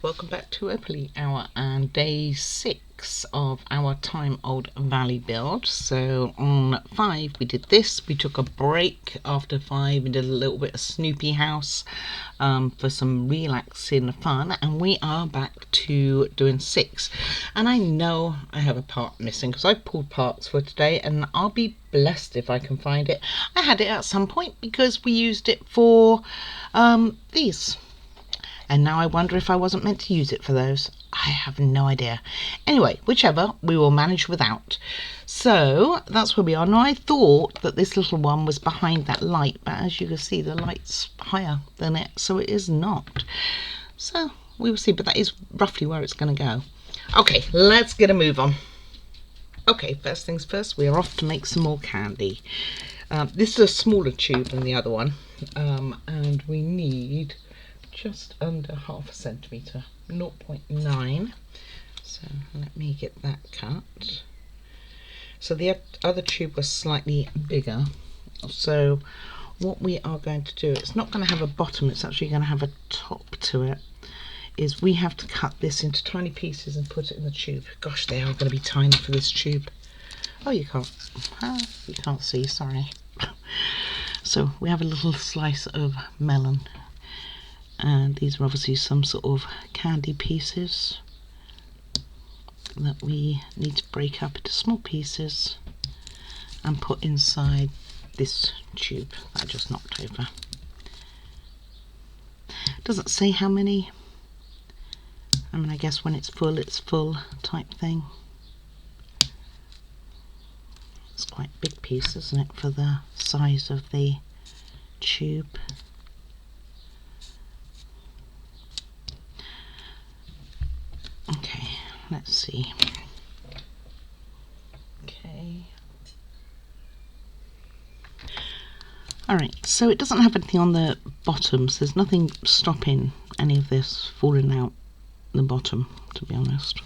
welcome back to Opally Hour and day 6 of our Time Old Valley build. So on 5 we did this, we took a break after 5, we did a little bit of Snoopy House for some relaxing fun, and we are back to doing 6. And I know I have a part missing because I pulled parts for today, and I'll be blessed if I can find it. I had it at some point because we used it for these. And now I wonder if I wasn't meant to use it for those. I have no idea. Anyway, whichever, we will manage without. So that's where we are. Now I thought that this little one was behind that light, but as you can see the light's higher than it, so it is not. So we will see, but that is roughly where it's going to go. Okay, let's get a move on. Okay, first things first, we are off to make some more candy. This is a smaller tube than the other one, and we need just under 0.5 centimetre, 0.9. So let me get that cut. So the other tube was slightly bigger. So what we are going to do, it's not going to have a bottom, it's actually going to have a top to it, is we have to cut this into tiny pieces and put it in the tube. Gosh, they are going to be tiny for this tube. Oh, you can't see, sorry. So we have a little slice of melon. And these are obviously some sort of candy pieces that we need to break up into small pieces and put inside this tube that I just knocked over. It doesn't say how many. I mean, I guess when it's full type thing. It's quite a big piece, isn't it, for the size of the tube. Okay, let's see. Okay. Alright, so it doesn't have anything on the bottom, so there's nothing stopping any of this falling out the bottom, to be honest.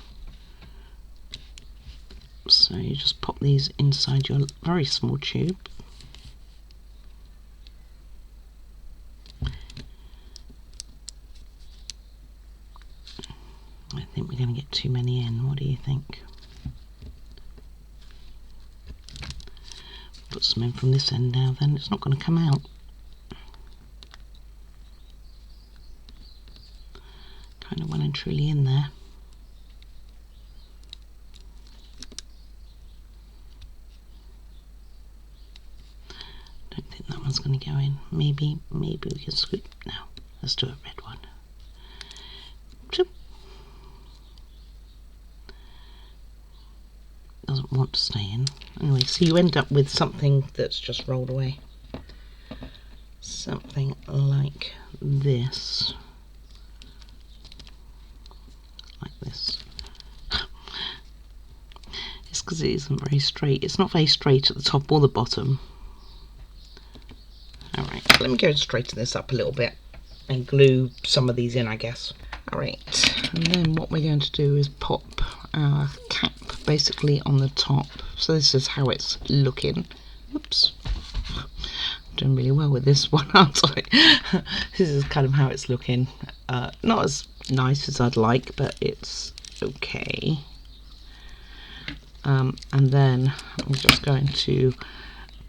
So you just pop these inside your very small tube. I think we're going to get too many in. What do you think? Put some in from this end now, then it's not going to come out. Kind of well and truly in there. Don't think that one's going to go in. Maybe we can scoop. No, let's do a red one. Doesn't want to stay in. Anyway, so you end up with something that's just rolled away. Something like this. Like this. It's because it isn't very straight. It's not very straight at the top or the bottom. Alright, let me go and straighten this up a little bit and glue some of these in, I guess. Alright, and then what we're going to do is pop our cap basically on the top. So this is how it's looking. Oops. I'm doing really well with this one, aren't I? This is kind of how it's looking. Not as nice as I'd like, but it's okay. And then I'm just going to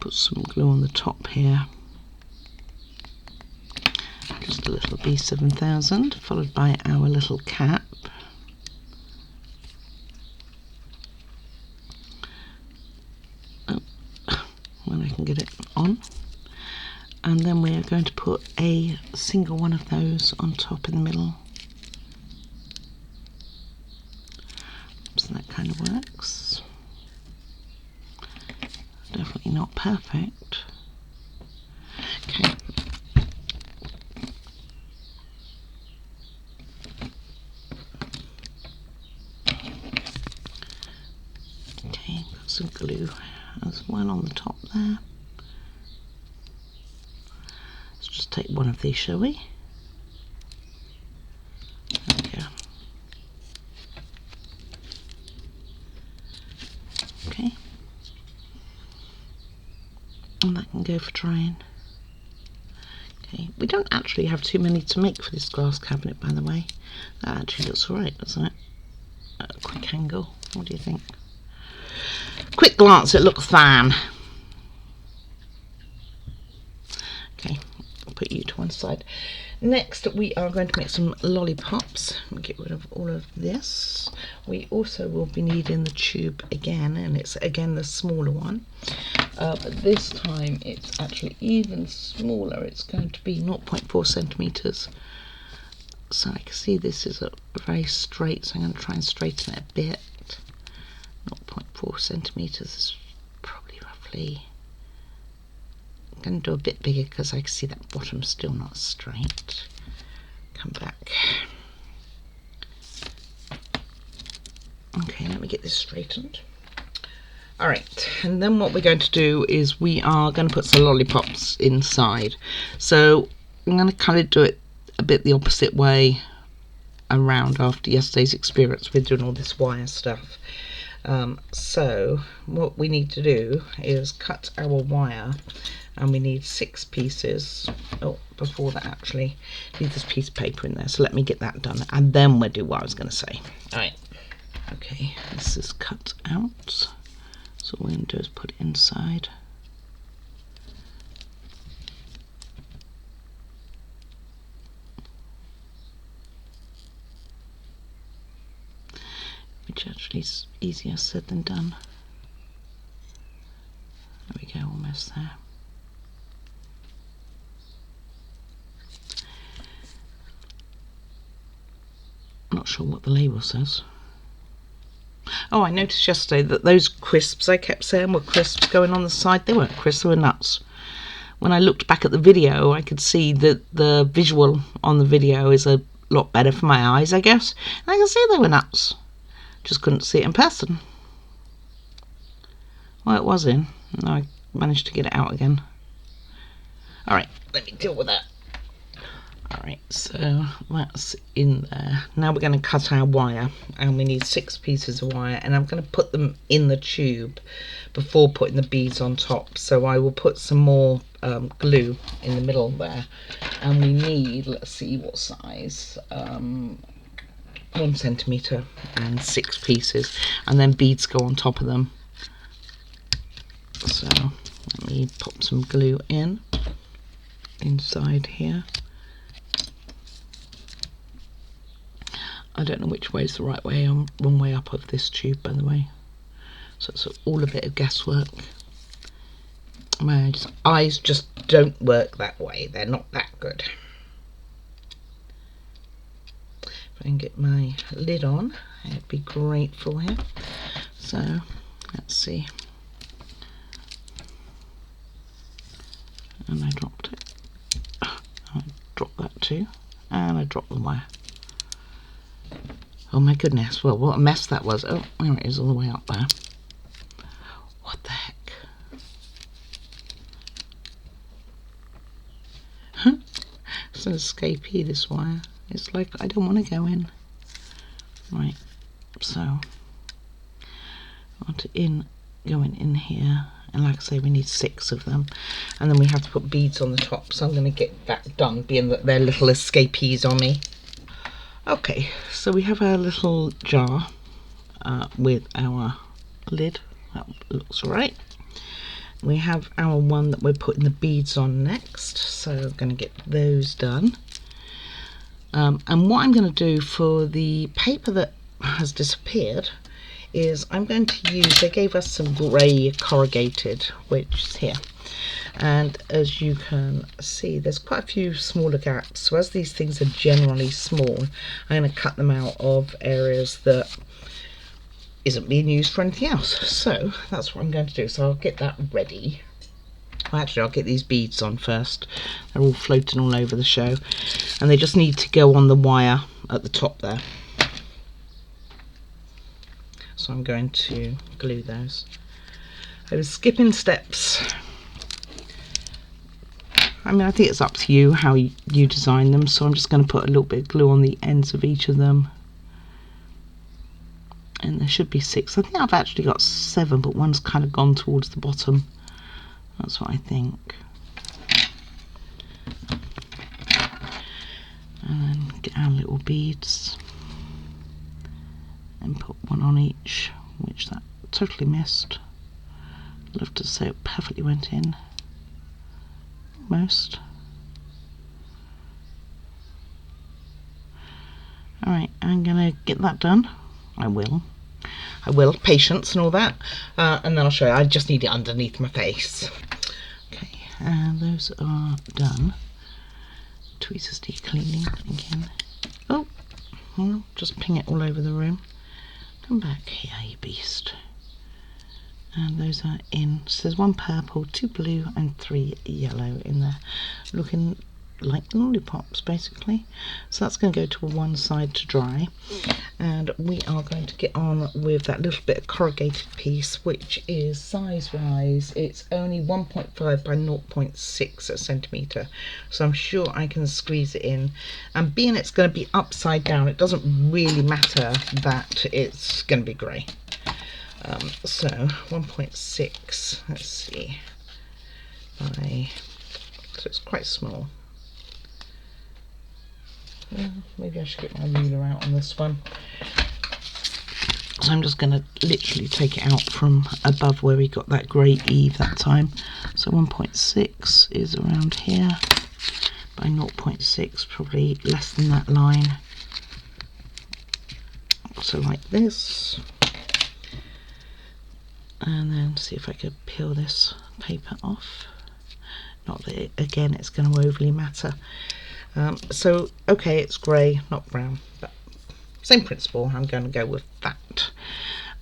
put some glue on the top here. Just a little B7000, followed by our little cap. Oh, when I can get it on. And then we're going to put a single one of those on top in the middle. So that kind of works. Definitely not perfect. Okay. Okay, got some glue as well on the top there. Let's just take one of these, shall we? There we go. Okay. And that can go for drying. Okay, we don't actually have too many to make for this glass cabinet, by the way. That actually looks alright, doesn't it? At a quick angle. What do you think? Quick glance, it looks fine. Okay, I'll put you to one side. Next, we are going to make some lollipops. We'll get rid of all of this. We also will be needing the tube again, and it's again the smaller one. But this time it's actually even smaller. It's going to be 0.4 centimeters. So I can see this is a very straight, so I'm going to try and straighten it a bit. 0.4 centimeters is probably roughly. I'm going to do a bit bigger because I can see that bottom's still not straight. Come back. Okay, let me get this straightened. Alright, and then what we're going to do is we are going to put some lollipops inside. So I'm going to kind of do it a bit the opposite way around after yesterday's experience with doing all this wire stuff. So what we need to do is cut our wire, and we need 6 pieces. Oh, before that actually, need this piece of paper in there, so let me get that done and then we'll do what I was going to say. Alright, okay, this is cut out, so all we're going to do is put it inside. Which actually is easier said than done. There we go, almost there. Not sure what the label says. Oh, I noticed yesterday that those crisps I kept saying were crisps going on the side, they weren't crisps, they were nuts. When I looked back at the video, I could see that the visual on the video is a lot better for my eyes, I guess. And I can see they were nuts. Just couldn't see it in person. Well, it was in, and I managed to get it out again. Alright, let me deal with that. Alright, so that's in there. Now we're going to cut our wire, and we need 6 pieces of wire, and I'm going to put them in the tube before putting the beads on top. So I will put some more glue in the middle there, and we need, let's see what size, 1 centimetre and 6 pieces, and then beads go on top of them. So let me pop some glue in inside here. I don't know which way is the right way. I'm wrong way up of this tube, by the way. So it's all a bit of guesswork. My eyes just don't work that way. They're not that good. If I can get my lid on, it'd be great for you. So let's see. And I dropped it. I dropped that too. And I dropped the wire. Oh my goodness, well, what a mess that was. Oh, there it is, all the way up there. What the heck? Huh? It's an escapee, this wire. It's like, I don't want to go in. Right, so I want it going in here. And like I say, we need 6 of them. And then we have to put beads on the top. So I'm going to get that done, being that they're little escapees on me. Okay, so we have our little jar with our lid. That looks alright. We have our one that we're putting the beads on next, so I'm going to get those done. And what I'm going to do for the paper that has disappeared is I'm going to use, they gave us some grey corrugated, which is here. And as you can see, there's quite a few smaller gaps. So as these things are generally small, I'm going to cut them out of areas that isn't being used for anything else. So that's what I'm going to do. So I'll get that ready. Well, actually, I'll get these beads on first. They're all floating all over the show. And they just need to go on the wire at the top there. So I'm going to glue those. I was skipping steps. I mean, I think it's up to you how you design them, so I'm just going to put a little bit of glue on the ends of each of them. And there should be 6. I think I've actually got 7, but one's kind of gone towards the bottom. That's what I think. get our little beads and put one on each, which that totally missed. Love to say it perfectly went in. Almost. Alright, I'm gonna get that done. I will, patience and all that, and then I'll show you. I just need it underneath my face. Okay, and those are done. Tweezers de-cleaning again. Oh, well, just ping it all over the room. Come back here, you beast. And those are in. So there's 1 purple, 2 blue and 3 yellow in there, looking like lollipops basically. So that's going to go to one side to dry, and we are going to get on with that little bit of corrugated piece, which is size wise it's only 1.5 by 0.6 centimetre, so I'm sure I can squeeze it in, and being it's going to be upside down, it doesn't really matter that it's going to be grey. So 1.6, let's see, by, so it's quite small. Maybe I should get my ruler out on this one. So I'm just going to literally take it out from above where we got that grey eave that time. So 1.6 is around here, by 0.6 probably less than that line. So like this. And then see if I could peel this paper off. Not that again it's going to overly matter. So okay, it's grey, not brown, but same principle. I'm going to go with that.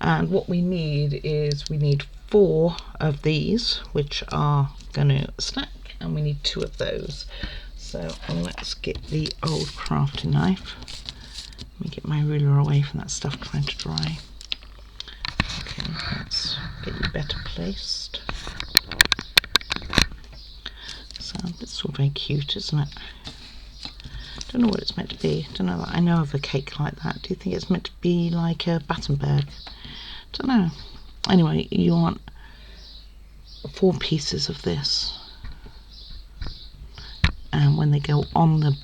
And what we need is, we need 4 of these, which are going to stack, and we need 2 of those. So let's get the old crafting knife. Let me get my ruler away from that stuff trying to dry. Okay, let's get you better placed. So it's all very cute, isn't it? Don't know what it's meant to be. Don't know. I know of a cake like that. Do you think it's meant to be like a Battenberg? Don't know. Anyway, you want 4 pieces of this, and when they go on the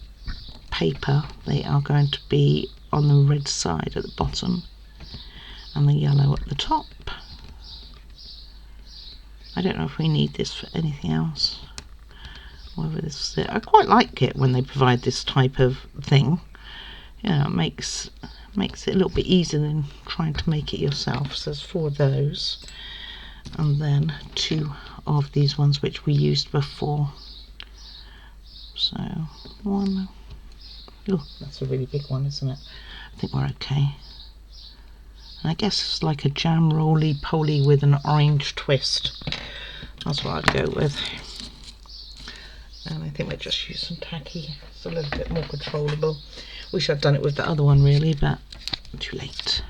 paper, they are going to be on the red side at the bottom and the yellow at the top. I don't know if we need this for anything else. Whether this is it. I quite like it when they provide this type of thing. You know, it makes it a little bit easier than trying to make it yourself. So there's 4 of those, and then 2 of these ones which we used before. So 1. Oh, that's a really big one, isn't it? I think we're okay. And I guess it's like a jam roly-poly with an orange twist. That's what I'd go with. And I think we'll just use some tacky. It's a little bit more controllable. Wish I'd done it with the other one really, but too late.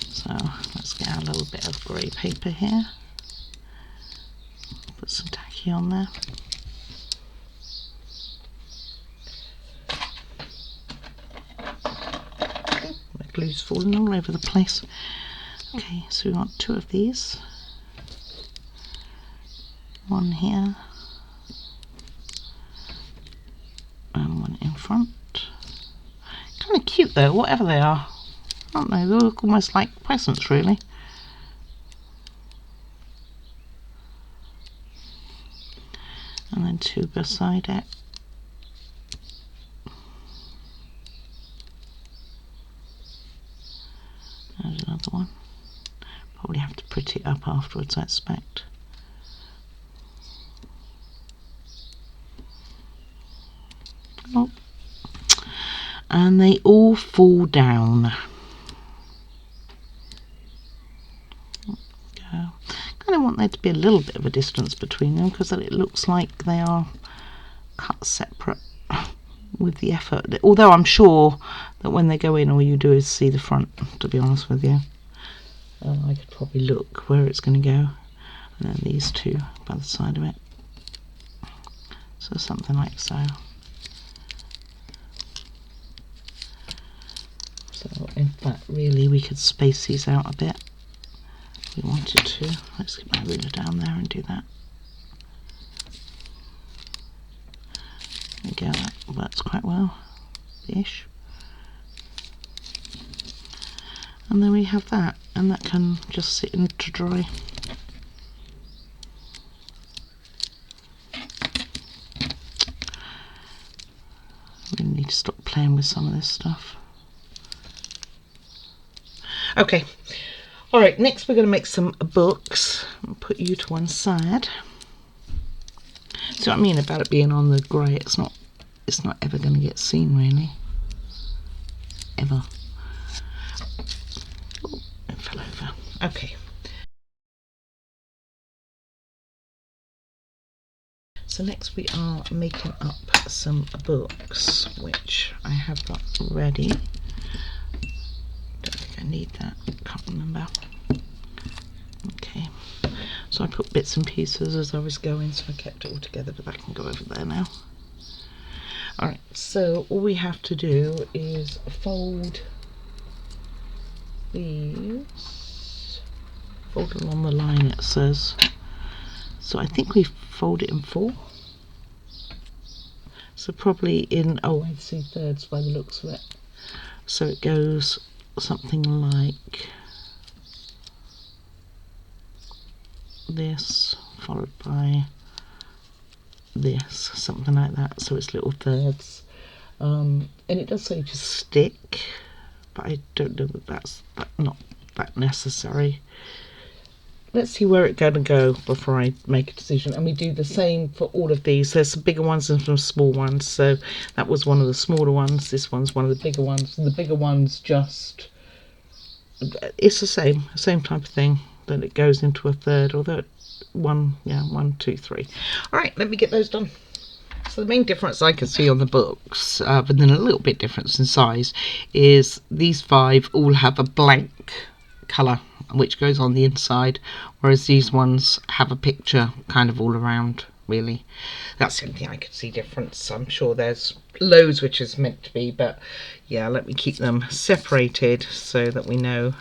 So let's get our little bit of grey paper here. Put some tacky on there. My glue's falling all over the place. Okay, so we want 2 of these. 1 here. And 1 in front. Kind of cute though, whatever they are, aren't they? They look almost like presents really. And then 2 beside it. There's another one. Probably have to pretty it up afterwards, I expect. Oh. And they all fall down. Kind of want there to be a little bit of a distance between them, because it looks like they are cut separate with the effort. Although I'm sure that when they go in, all you do is see the front, to be honest with you. I could probably look where it's going to go. And then these 2 by the side of it. So something like so. So in fact really we could space these out a bit if we wanted to. Let's get my ruler down there and do that. There we go, that works quite well. ish. And then we have that, and that can just sit in to dry. We need to stop playing with some of this stuff. Okay, all right, next we're going to make some books. I'll put you to one side. See what I mean about it being on the grey? It's not ever going to get seen, really. Ever. Oh, it fell over. Okay. So next we are making up some books, which I have got ready. Don't think I need that, can't remember. Okay, so I put bits and pieces as I was going, so I kept it all together, but I can go over there now. Alright, so all we have to do is fold these, fold along the line it says. So I think we fold it in 4. So probably in, oh, I see thirds by the looks of it. So it goes something like this, followed by this, something like that. So it's little thirds. And it does say to stick, but I don't know that that's not that necessary. Let's see where it's going to go before I make a decision. And we do the same for all of these. There's some bigger ones and some small ones. So that was one of the smaller ones. This one's one of the bigger ones. And the bigger ones just, it's the same type of thing. Then it goes into a third, although one, 2, 3. All right, let me get those done. So the main difference I can see on the books, but then a little bit difference in size, is these 5 all have a blank colour which goes on the inside, whereas these ones have a picture kind of all around, really. That's the only thing I could see difference. I'm sure there's loads which is meant to be, but yeah, let me keep them separated so that we know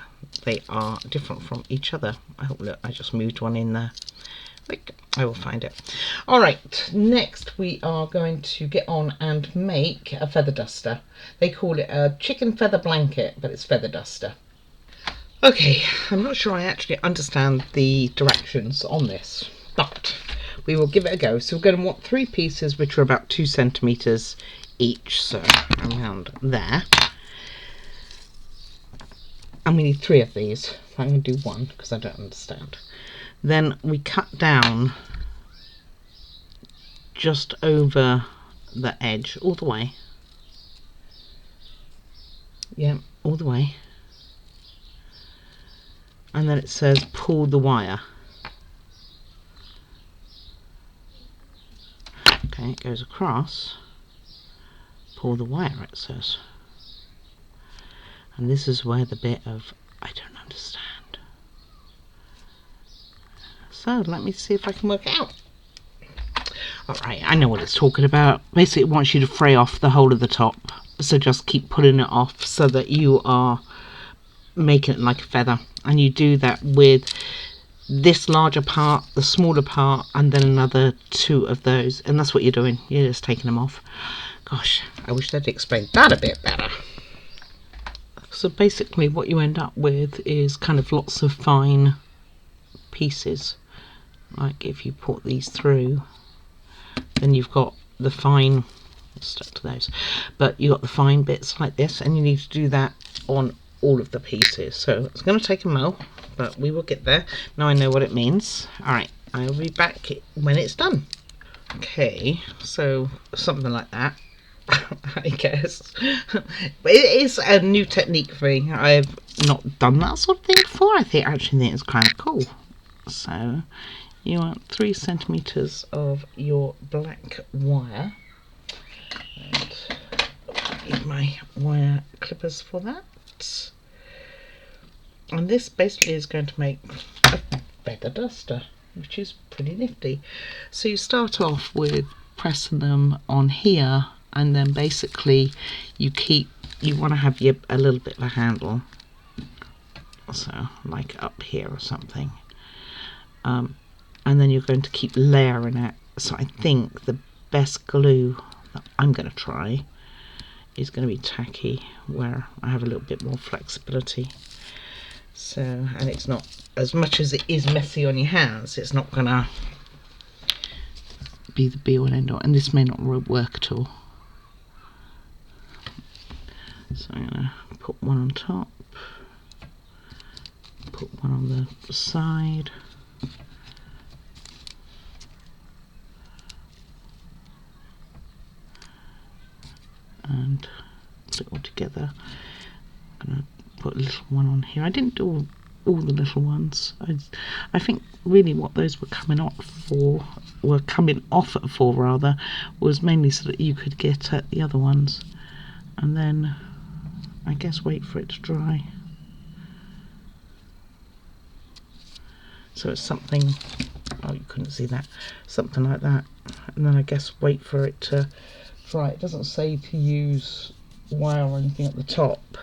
they are different from each other. Oh look, I just moved one in there. Wait, I will find it. All right, next we are going to get on and make a feather duster. They call it a chicken feather blanket, but it's feather duster. Okay, I'm not sure I actually understand the directions on this, but we will give it a go. So we're going to want 3 pieces which are about 2 centimetres each, so around there. And we need 3 of these. I'm going to do 1 because I don't understand. Then we cut down just over the edge, all the way. Yeah, all the way. And then it says pull the wire. Okay, it goes across. Pull the wire, it says. And this is where the bit of I don't understand. So let me see if I can work it out. Alright, I know what it's talking about. Basically it wants you to fray off the whole of the top. So just keep pulling it off so that you are making it like a feather. And you do that with this larger part, the smaller part, and then another 2 of those. And that's what you're doing. You're just taking them off. Gosh, I wish they'd explained that a bit better. So basically what you end up with is kind of lots of fine pieces. Like if you put these through, then you've got the fine, stuck to those, but you've got the fine bits like this, and you need to do that on all of the pieces. So it's going to take a mo, but we will get there. Now I know what it means. Alright, I'll be back when it's done. Okay, so something like that. I guess. But it is a new technique for me. I've not done that sort of thing before. I actually think it's kind of cool. So you want 3 centimetres of your black wire. And use my wire clippers for that. And this basically is going to make a feather duster, which is pretty nifty. So you start off with pressing them on here, and then basically you want to have a little bit of a handle, so like up here or something, and then you're going to keep layering it. So I think the best glue that I'm going to try is going to be tacky, where I have a little bit more flexibility. So, and it's not, as much as it is messy on your hands, it's not going to be the be all and end all, and this may not work at all. So I'm going to put one on top, put one on the side, and put it all together. I'm going to put a little one on here. I didn't do all the little ones. I think really what those were coming off for rather, was mainly so that you could get at the other ones, and then I guess wait for it to dry. So it's something, oh, you couldn't see that, something like that, and then I guess wait for it to dry. It doesn't say to use wire or anything at the top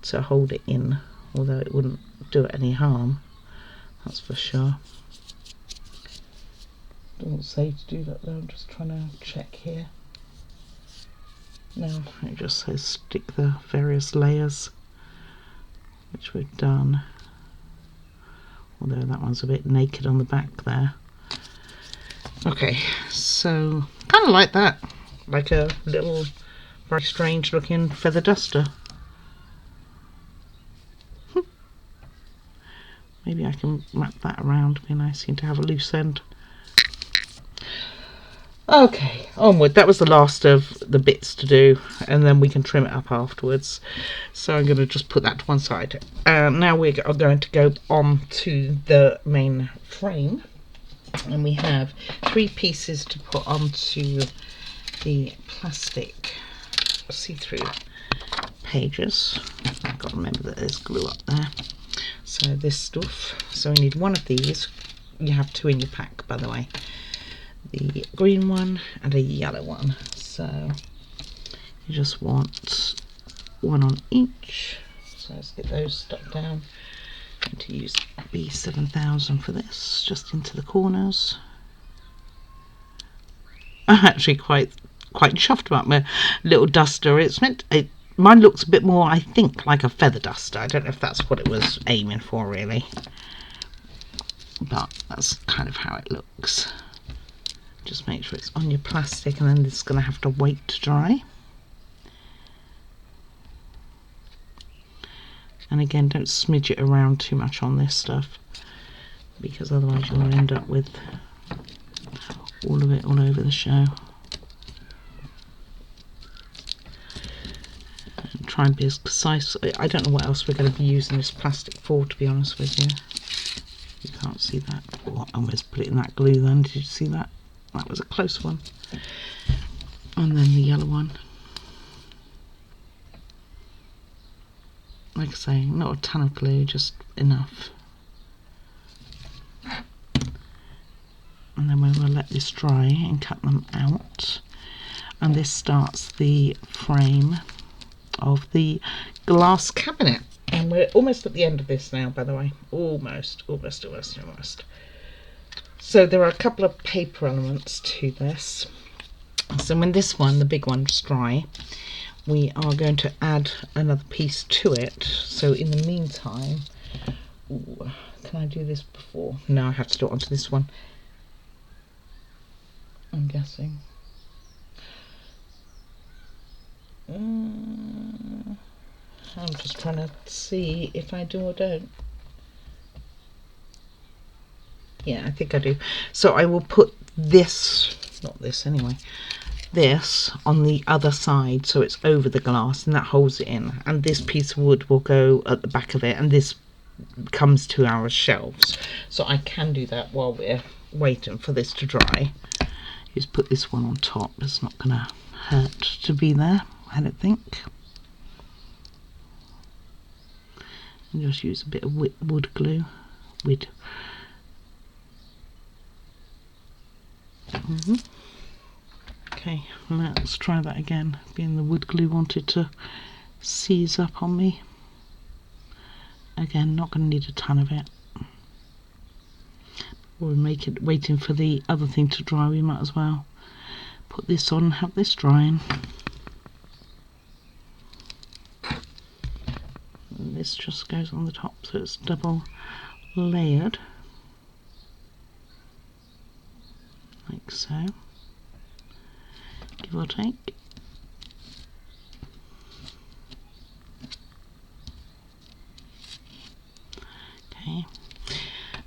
to hold it in, although it wouldn't do it any harm, that's for sure. Doesn't say to do that though. I'm just trying to check here. No, it just says stick the various layers, which we've done, although that one's a bit naked on the back there. Okay, so kind of like that, like a little very strange looking feather duster. Maybe I can wrap that around, be nice to have a loose end. Okay, onward. That was the last of the bits to do, and then we can trim it up afterwards. So I'm going to just put that to one side. Now we are going to go on to the main frame, and we have 3 pieces to put onto the plastic see-through pages. I've got to remember that there's glue up there. So this stuff, so we need one of these. You have 2 in your pack, by the way, the green one and a yellow one, so you just want one on each. So let's get those stuck down. I'm going to use B7000 for this, just into the corners. I'm actually quite chuffed about my little duster. It's meant mine looks a bit more, I think, like a feather duster. I don't know if that's what it was aiming for really, but that's kind of how it looks. Just make sure it's on your plastic, and then it's going to have to wait to dry. And again, don't smidge it around too much on this stuff, because otherwise you'll end up with all of it all over the show. And try and be as precise. I don't know what else we're going to be using this plastic for, to be honest with you. You can't see that. Oh, I almost put it in that glue then. Did you see that? That was a close one. And then the yellow one. Like I say, not a ton of glue, just enough. And then we will let this dry and cut them out. And this starts the frame of the glass cabinet. And we're almost at the end of this now, by the way. Almost. So there are a couple of paper elements to this. So when this one, the big one's dry, we are going to add another piece to it. So in the meantime, ooh, can I do this before? No, I have to do it onto this one, I'm guessing. I'm just trying to see if I do or don't. Yeah, I think I do. So I will put this, not this anyway, this on the other side, so it's over the glass, and that holds it in. And this piece of wood will go at the back of it, and this comes to our shelves. So I can do that while we're waiting for this to dry. Just put this one on top. It's not going to hurt to be there, I don't think. And just use a bit of wood glue. Okay, let's try that again, being the wood glue wanted to seize up on me. Again, not going to need a ton of it. We'll make it waiting for the other thing to dry. We might as well put this on and have this drying. this just goes on the top, so it's double layered, like so, give or take. Okay,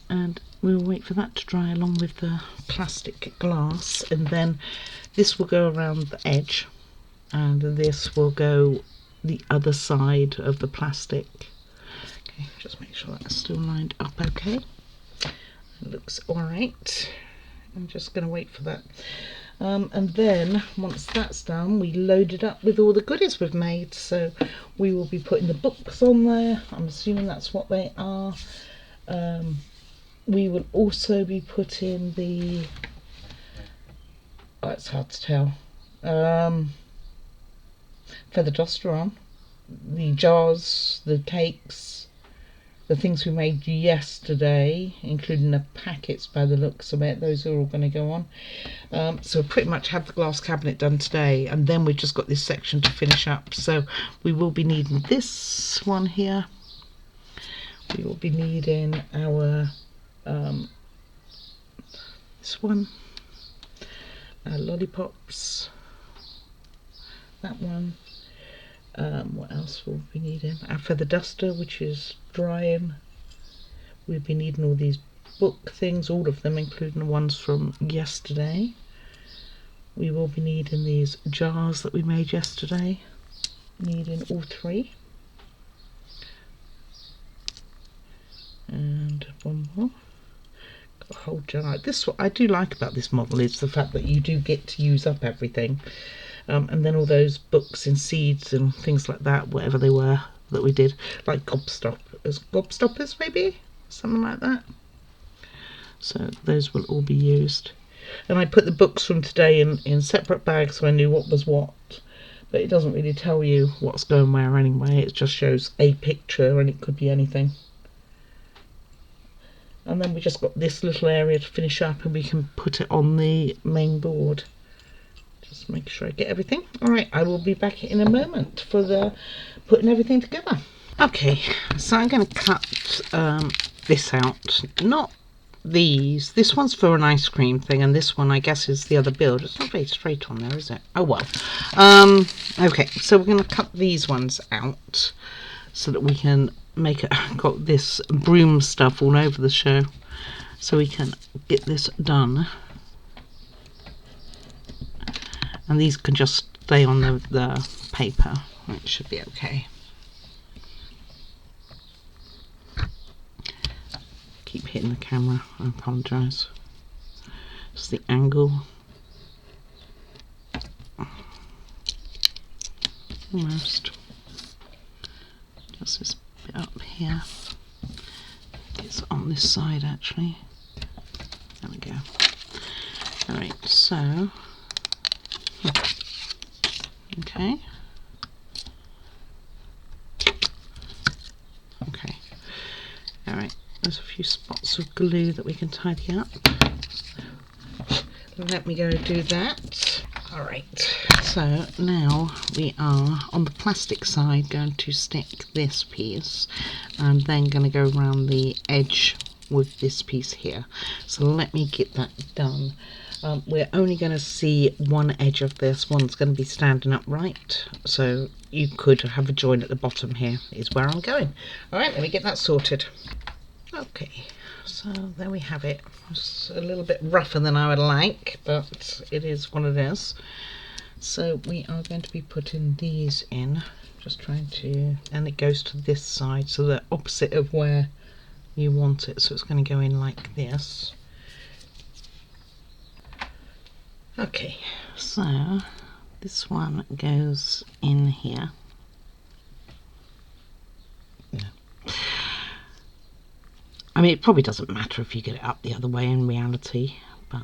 and we'll wait for that to dry along with the plastic glass, and then this will go around the edge and this will go the other side of the plastic. Okay, just make sure that's still lined up okay. It looks alright. I'm just going to wait for that. And then once that's done, we load it up with all the goodies we've made. So we will be putting the books on there. I'm assuming that's what they are. We will also be putting the, oh, it's hard to tell, feather duster on, the jars, the cakes, the things we made yesterday, including the packets by the looks of it. Those are all going to go on. So pretty much have the glass cabinet done today, and then we've just got this section to finish up. So we will be needing this one here. We will be needing our this one, lollipops, that one. What else will we be needing? Our feather duster, which is drying. We'll be needing all these book things, all of them, including the ones from yesterday. We will be needing these jars that we made yesterday, needing all three. And one more. Got a whole jar. This, what I do like about this model is the fact that you do get to use up everything. And then all those books and seeds and things like that, whatever they were that we did, like gobstoppers maybe, something like that. So those will all be used. And I put the books from today in separate bags so I knew what was what. But it doesn't really tell you what's going where anyway. It just shows a picture and it could be anything. And then we just got this little area to finish up and we can put it on the main board. Just make sure I get everything. Alright, I will be back in a moment for the putting everything together. Okay, so I'm going to cut this out. Not these. This one's for an ice cream thing, and this one I guess is the other build. It's not very straight on there, is it? Oh well. Okay, so we're going to cut these ones out so that we can make it. Got this broom stuff all over the show, so we can get this done. And these can just stay on the paper. It should be okay. Keep hitting the camera, I apologise. Just the angle. Almost. Just this bit up here. It's on this side actually. There we go. Alright, so okay. Okay. Alright, there's a few spots of glue that we can tidy up. Let me go do that. Alright, so now we are on the plastic side going to stick this piece and then going to go around the edge with this piece here. So let me get that done. We're only going to see one edge of this. One's going to be standing upright, so you could have a join at the bottom here is where I'm going. Alright, let me get that sorted. Okay, so there we have it. It's a little bit rougher than I would like, but it is what it is. So we are going to be putting these in, just trying to, and it goes to this side, so the opposite of where you want it. So it's going to go in like this. Okay, so this one goes in here. I mean, it probably doesn't matter if you get it up the other way in reality, but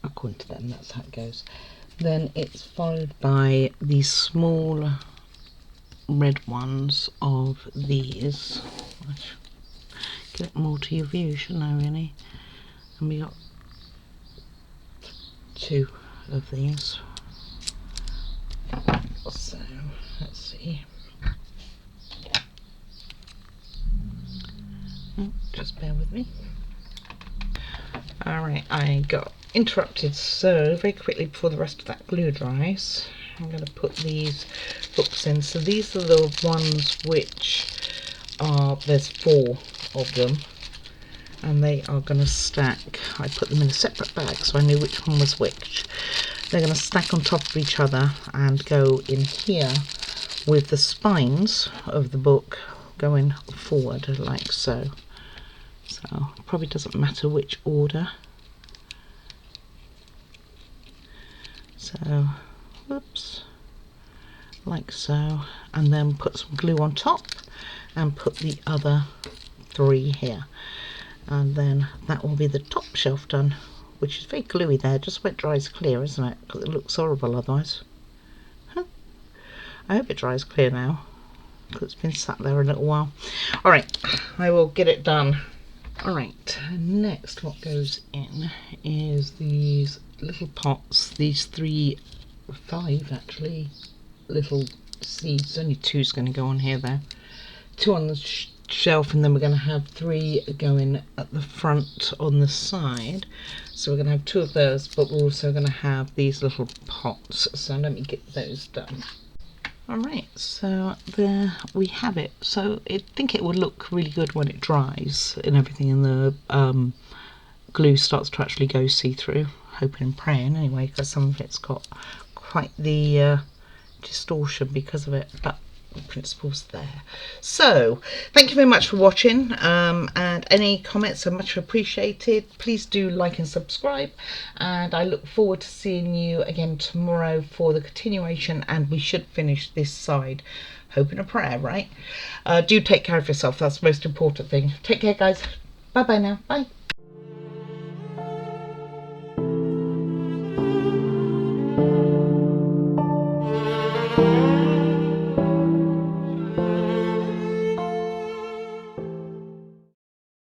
according to them, that's how it goes. Then it's followed by these small red ones of these. Get more to your view, shouldn't I, really? And we got two of these. So let's see. Oh, just bear with me. Alright, I got interrupted so very quickly before the rest of that glue dries. I'm going to put these hooks in. So these are the ones which are, there's 4 of them, and they are going to stack. I put them in a separate bag so I knew which one was which. They're going to stack on top of each other and go in here with the spines of the book going forward like so. So it probably doesn't matter which order. So, whoops, like so, and then put some glue on top and put the other 3 here, and then that will be the top shelf done, which is very gluey there. Just when it dries clear, isn't it? Because it looks horrible otherwise. I hope it dries clear now, because it's been sat there a little while. Alright, I will get it done. Alright, next what goes in is these little pots, these 5 actually, little seeds. Only 2's going to go on here though. 2 on the shelf, and then we're going to have 3 going at the front on the side. So we're going to have 2 of those, but we're also going to have these little pots. So let me get those done. Alright, so there we have it. So I think it will look really good when it dries and everything, and the glue starts to actually go see-through. Hoping and praying anyway, because some of it's got quite the distortion because of it, but the principle's there. So thank you very much for watching, and any comments are much appreciated. Please do like and subscribe, and I look forward to seeing you again tomorrow for the continuation, and we should finish this side. Hope and a prayer, right? Do take care of yourself. That's the most important thing. Take care, guys. Bye bye now. Bye.